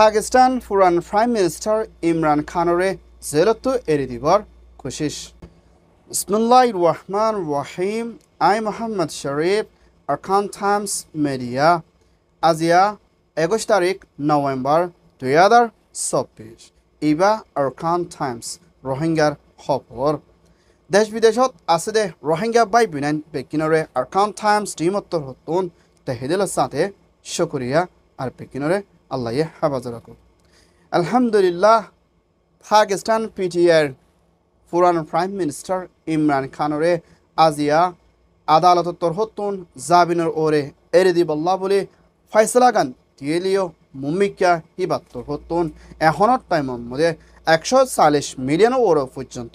Pakistan former prime minister Imran খানরে জেলতো এড়ি দিবর কোশিশ। বিসমিল্লাহির রহমানির রহিম। আই Mohammad Sharif, Arakan Times media. আজিয়া 21 তারিখ নভেম্বর 2024। ইবা আরকান টাইমস রোহিঙ্গার খবর। দেশ বিদেশত আছে দে রোহিঙ্গা বাই বিনাইন পেকিনরে আরকান টাইমস টিমত্তর হতুন তেহেদিল সাথে শুকরিয়া আর পেকিনরে আল্লাহ হেফাজত রাখুক। আলহামদুলিল্লাহ, পাকিস্তান পিটিআর ফুরান প্রাইম মিনিস্টার ইমরান খানরে আজিয়া আদালতর হতুন জামিনের ওরে এড়ে দিবল্লা বলে ফয়সলা গান দিয়েলিও মুমিকা হিবাত্তর হতুন এখনত টাইমের মধ্যে 140 মিলিয়ন ওরো পর্যন্ত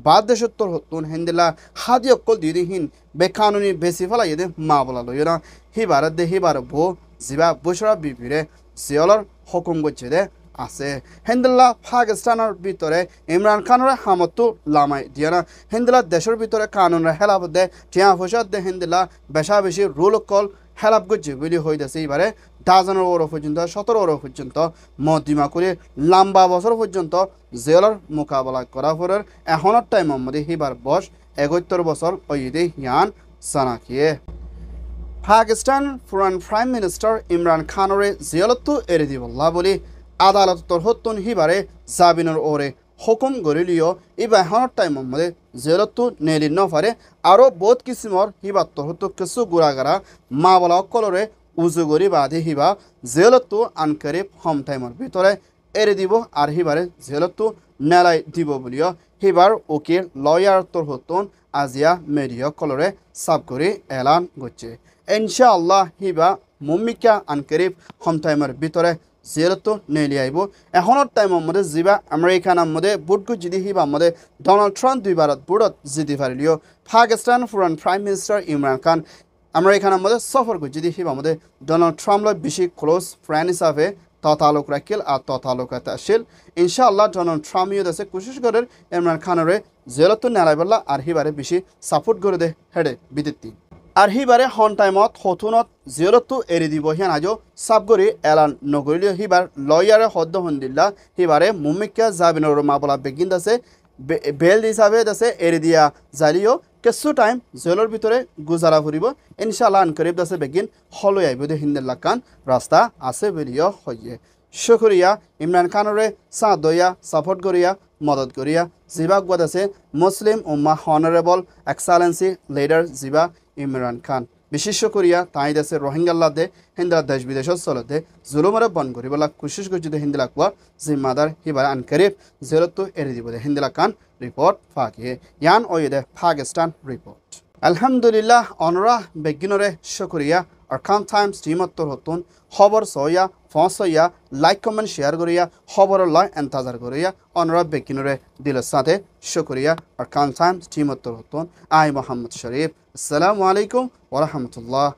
বাদ দেশোত্তর হতুন হেন্দিলা হাদি অকল দিদিহীন বেকানুনি বেশি ফেলা ইদে মা বলা লই না হিবার দে হিবার বো জিবা বসরা বিপিরে জিয়লর হুকুম করছে দে আছে হেন্দিল্লা পাকিস্তানের ভিতরে ইমরান খানের হামতো লামাই দিয়ে না হেন্দিল্লা দেশের ভিতরে কানুনের হেলাপ দে টিয়া ফসাদ দে হেন্দিল্লা বেশা বেশি রুল কল হেলাপ করছে বলে হইতেছে এবারে ডাজনের ওর পর্যন্ত 17 ওর পর্যন্ত মদিমা করে লম্বা বছর পর্যন্ত জেলের মোকাবেলা করা পরের এখনের টাইমের মধ্যে হিবার বয়স 71 বছর ওইদে ইয়ান সানাকিয়ে। Pakistan former prime minister Imran খানরে জেলতো এড়ে দিবল্লা বলে আদালতর হতুন হিবারে জামিনের ওরে হুকুম গড়িলিও ইবা এখনের টাইমের মধ্যে জেলতো নেলি নফারে আরও বহুত কিসিমর হিবাত্তর হতো কিছু গুড়াগারা মা বলা অকলরে উজুগরি বাদে হিবা জেলতো আনকারিব হম টাইমের ভিতরে এড়ে দিব আর হিবারে জেলতো নেলাই দিব বলিও হিবার উকিল লয়ার তোর হতুন আজিয়া মেডিয়া কলরে সাব করে এলান করছে। ইনশাআল্লাহ হিবা মুমিকা আনকারিব হম টাইমের ভিতরে জেলতো নেলি আইব। এখনের টাইমের মধ্যে যিবা আমেরিকানের মধ্যে বুটগু জিদি হিবা মধ্যে ডোনাল্ড ট্রাম্প দুইবারত বুটত জিদি পারিলিও Pakistan former prime minister Imran Khan আমেরিকানের মধ্যে সফর করে যদি হিবা মধ্যে ডোনাল্ড ট্রাম্পের বেশি ক্লোজ ফ্রেন্ড হিসাবে ততালুক রাখিল আর ততালুক আসিল। ইনশাআল্লাহ ডোনাল্ড ট্রাম্প ইয়ে দেশে কোশিশ করে ইমরান খানরে জেলতো নেলাইবল্লা আর হিবারে বেশি সাপোর্ট করে দে হেডে বিদিতি আর হিবারে হন টাইমত হতুনত জেলতো এড়ি দিব হিয়ান আজও সাবগরি এলান নগরিলিও হিবার লয়ারে হদ্দ হন্দিল্লা হিবারে মুমিকা জাবিনর মা বলা বেগিন দাসে বেল হিসাবে দাসে এড়ি দিয়া জালিও কিছু টাইম জেলের ভিতরে গুজারা ফুরিব। ইনশাআল্লাহ আনকরিব দাসে বেগিন হলই আইব দে হিন্দেল্লা কান রাস্তা আছে বলিও হইয়ে। শুক্রিয়া ইমরান খানরে সাথ দইয়া সাপোর্ট করিয়া মদত করিয়া জিবা গুয়াদ আছে মুসলিম উম্মা হনারেবল এক্সালেন্সি লিডার জিবা ইমরান খান বিশেষ করিয়া তাই দেশে রোহিঙ্গাল্লা দে হিন্দা দেশ বিদেশত চলতে জুলুমরে বন করিবলা কোশিশ করছি দে হিন্দিলা কুয়া জিম্মাদার হিবার আনকারিব জেলতো এড়ি দিব দে হিন্দিলা কান রিপোর্ট ফাঁকিয়ে ইয়ান ওয়েদে পাকিস্তান রিপোর্ট। আলহামদুলিল্লাহ অনরা বেগিনরে শুক্রিয়া আরকান টাইমস টিমত্তর হতুন খবর সইয়া ফসইয়া লাইক কমেন্ট শেয়ার করিয়া খবর লয় এন্তাজার করিয়া অনরা বেগিনরে দিলের সাথে শুক্রিয়া আরকান টাইমস টিমত্তর হতুন আই মোহাম্মদ শরীফ। আসসালামু আলাইকুম ওয়া রাহমাতুল্লাহ।